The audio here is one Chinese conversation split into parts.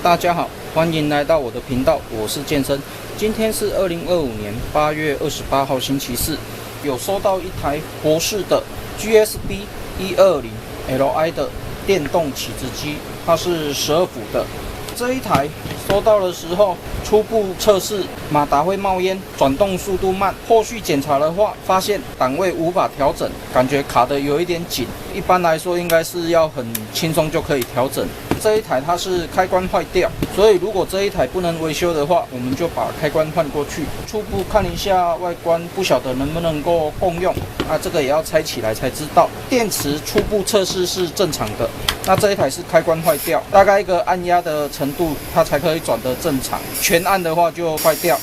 大家好，欢迎来到我的频道，我是健身。今天是2025年8月28号星期四，有收到一台博士的 GSB 120Li 的电动起子机，它是12伏的。这一台收到的时候，初步测试马达会冒烟，转动速度慢。后续检查的话，发现档位无法调整，感觉卡得有一点紧。一般来说，应该是要很轻松就可以调整。这一台它是开关坏掉，所以如果这一台不能维修的话，我们就把开关换过去。初步看一下外观，不晓得能不能够共用啊，这个也要拆起来才知道。电池初步测试是正常的，那这一台是开关坏掉，大概一个按压的程度，它才可以转得正常。全按的话就坏掉，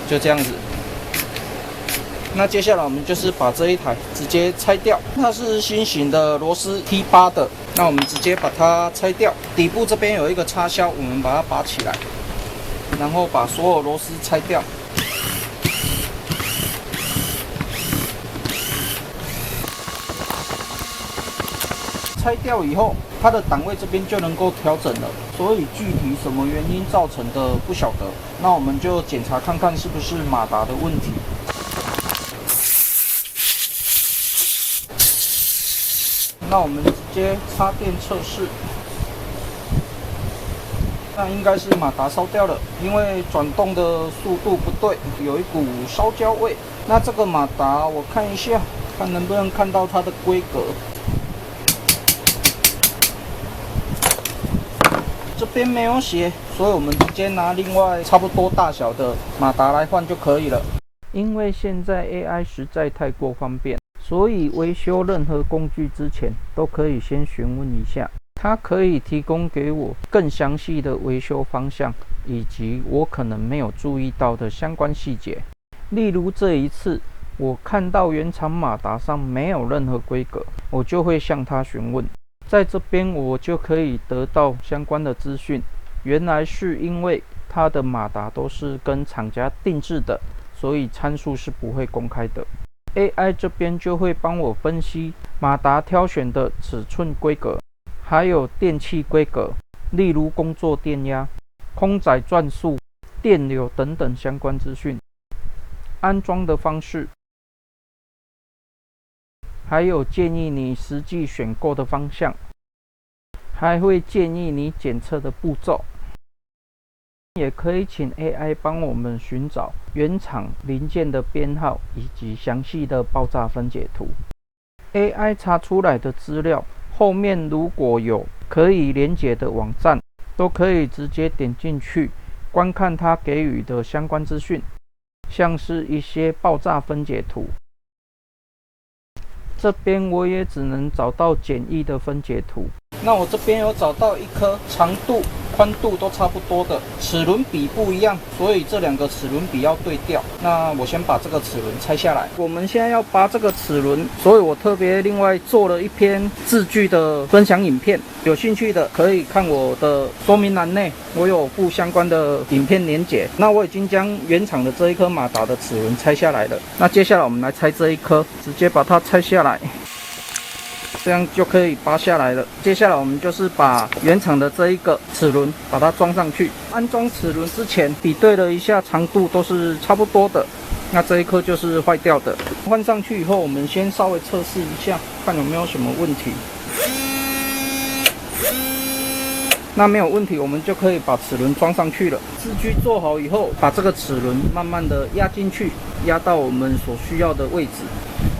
就这样子。那接下来我们就是把这一台直接拆掉，它是新型的螺丝 T8 的，那我们直接把它拆掉。底部这边有一个插销，我们把它拔起来，然后把所有螺丝拆掉。拆掉以后，它的档位这边就能够调整了，所以具体什么原因造成的不晓得。那我们就检查看看是不是马达的问题。那我们直接插电测试，那应该是马达烧掉了，因为转动的速度不对，有一股烧焦味。那这个马达我看一下，看能不能看到它的规格。这边没有写，所以我们直接拿另外差不多大小的马达来换就可以了。因为现在 AI 实在太过方便。所以维修任何工具之前，都可以先询问一下，它可以提供给我更详细的维修方向，以及我可能没有注意到的相关细节。例如这一次，我看到原厂马达上没有任何规格，我就会向他询问。在这边我就可以得到相关的资讯。原来是因为它的马达都是跟厂家定制的，所以参数是不会公开的。AI 这边就会帮我分析马达挑选的尺寸规格，还有电器规格，例如工作电压、空载转速、电流等等相关资讯，安装的方式，还有建议你实际选购的方向，还会建议你检测的步骤。也可以请 AI 帮我们寻找原厂零件的编号以及详细的爆炸分解图。AI 查出来的资料后面如果有可以连结的网站，都可以直接点进去观看它给予的相关资讯，像是一些爆炸分解图。这边我也只能找到简易的分解图。那我这边有找到一颗长度、宽度都差不多的，齿轮比不一样，所以这两个齿轮比要对调。那我先把这个齿轮拆下来。我们现在要拔这个齿轮，所以我特别另外做了一篇字句的分享影片，有兴趣的可以看我的说明栏内，我有附相关的影片连结。那我已经将原厂的这一颗马达的齿轮拆下来了。那接下来我们来拆这一颗，直接把它拆下来。这样就可以拔下来了。接下来我们就是把原厂的这一个齿轮把它装上去。安装齿轮之前比对了一下长度都是差不多的，那这一颗就是坏掉的。换上去以后，我们先稍微测试一下，看有没有什么问题。那没有问题，我们就可以把齿轮装上去了。字距做好以后，把这个齿轮慢慢的压进去，压到我们所需要的位置。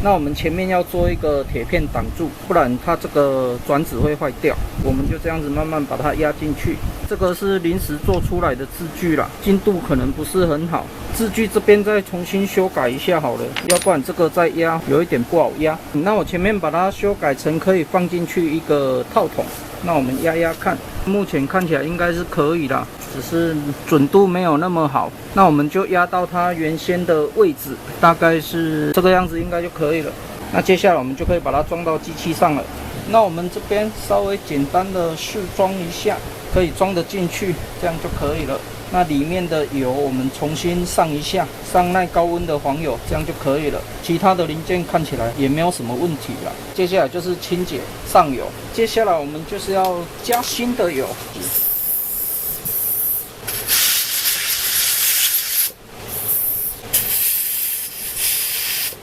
那我们前面要做一个铁片挡住，不然它这个转子会坏掉。我们就这样子慢慢把它压进去。这个是临时做出来的字距啦，精度可能不是很好，字距这边再重新修改一下好了，要不然这个再压有一点不好压。那我前面把它修改成可以放进去一个套筒，那我们压压看，目前看起来应该是可以啦，只是准度没有那么好。那我们就压到它原先的位置，大概是这个样子应该就可以了。那接下来我们就可以把它装到机器上了。那我们这边稍微简单的试装一下，可以装得进去，这样就可以了。那里面的油我们重新上一下，上耐高温的黄油，这样就可以了。其他的零件看起来也没有什么问题了。接下来就是清洁上油，接下来我们就是要加新的油。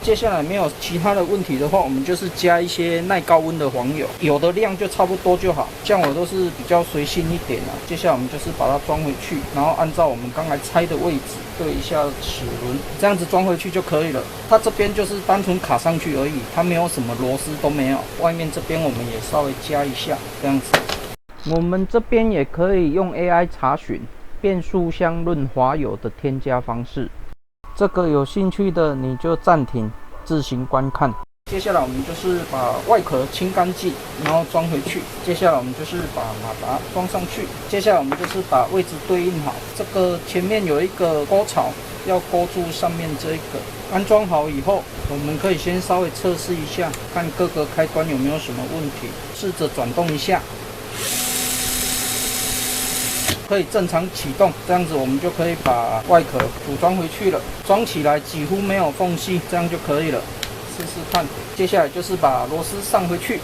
接下来没有其他的问题的话，我们就是加一些耐高温的黄油，有的量就差不多就好。像我都是比较随性一点啊。接下来我们就是把它装回去，然后按照我们刚才拆的位置对一下齿轮，这样子装回去就可以了。它这边就是单纯卡上去而已，它没有什么螺丝都没有。外面这边我们也稍微加一下，这样子。我们这边也可以用 AI 查询变速箱润滑油的添加方式。这个有兴趣的你就暂停，自行观看。接下来我们就是把外壳清干净，然后装回去。接下来我们就是把马达装上去。接下来我们就是把位置对应好。这个前面有一个沟槽，要勾住上面这一个。安装好以后，我们可以先稍微测试一下，看各个开关有没有什么问题，试着转动一下。可以正常启动，这样子我们就可以把外壳组装回去了。装起来几乎没有缝隙，这样就可以了。试试看。接下来就是把螺丝上回去，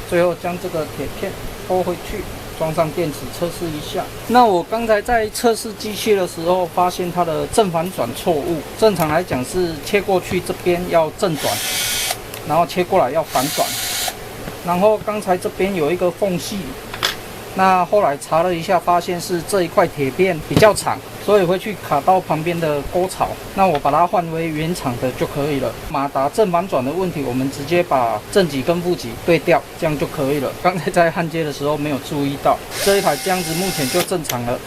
最后将这个铁片拖回去，装上电池测试一下。那我刚才在测试机器的时候，发现它的正反转错误。正常来讲是切过去这边要正转，然后切过来要反转。然后刚才这边有一个缝隙。那后来查了一下，发现是这一块铁片比较长，所以会去卡到旁边的沟槽。那我把它换为原厂的就可以了。马达正反转的问题，我们直接把正极跟负极对调，这样就可以了。刚才在焊接的时候没有注意到，这一台这样子目前就正常了。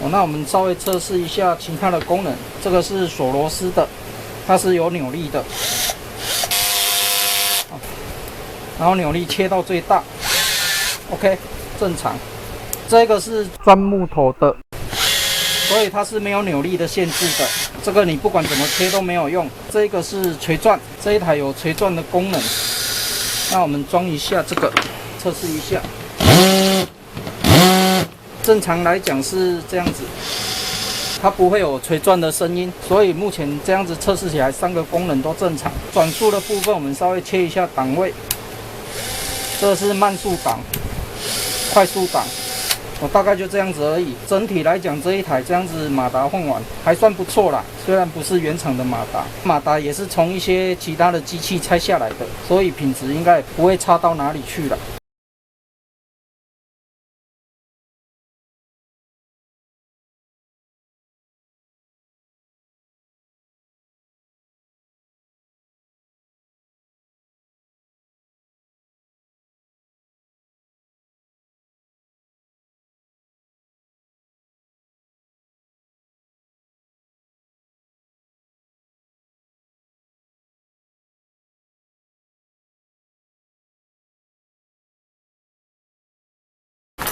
那我们稍微测试一下其他的功能。这个是锁螺丝的，它是有扭力的，然后扭力切到最大。OK， 正常。这个是钻木头的，所以它是没有扭力的限制的。这个你不管怎么切都没有用。这个是锤钻，这一台有锤钻的功能。那我们装一下这个，测试一下。正常来讲是这样子，它不会有锤钻的声音，所以目前这样子测试起来3个功能都正常。转速的部分我们稍微切一下档位，这是慢速档。快速档，大概就这样子而已。整体来讲，这一台这样子马达换完还算不错啦。虽然不是原厂的马达，马达也是从一些其他的机器拆下来的，所以品质应该也不会差到哪里去了。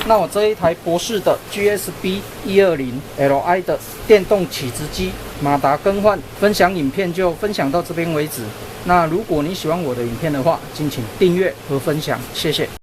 那我这一台博士的 GSB 120Li 的电动起子机马达更换分享影片就分享到这边为止。那如果你喜欢我的影片的话，敬请订阅和分享，谢谢。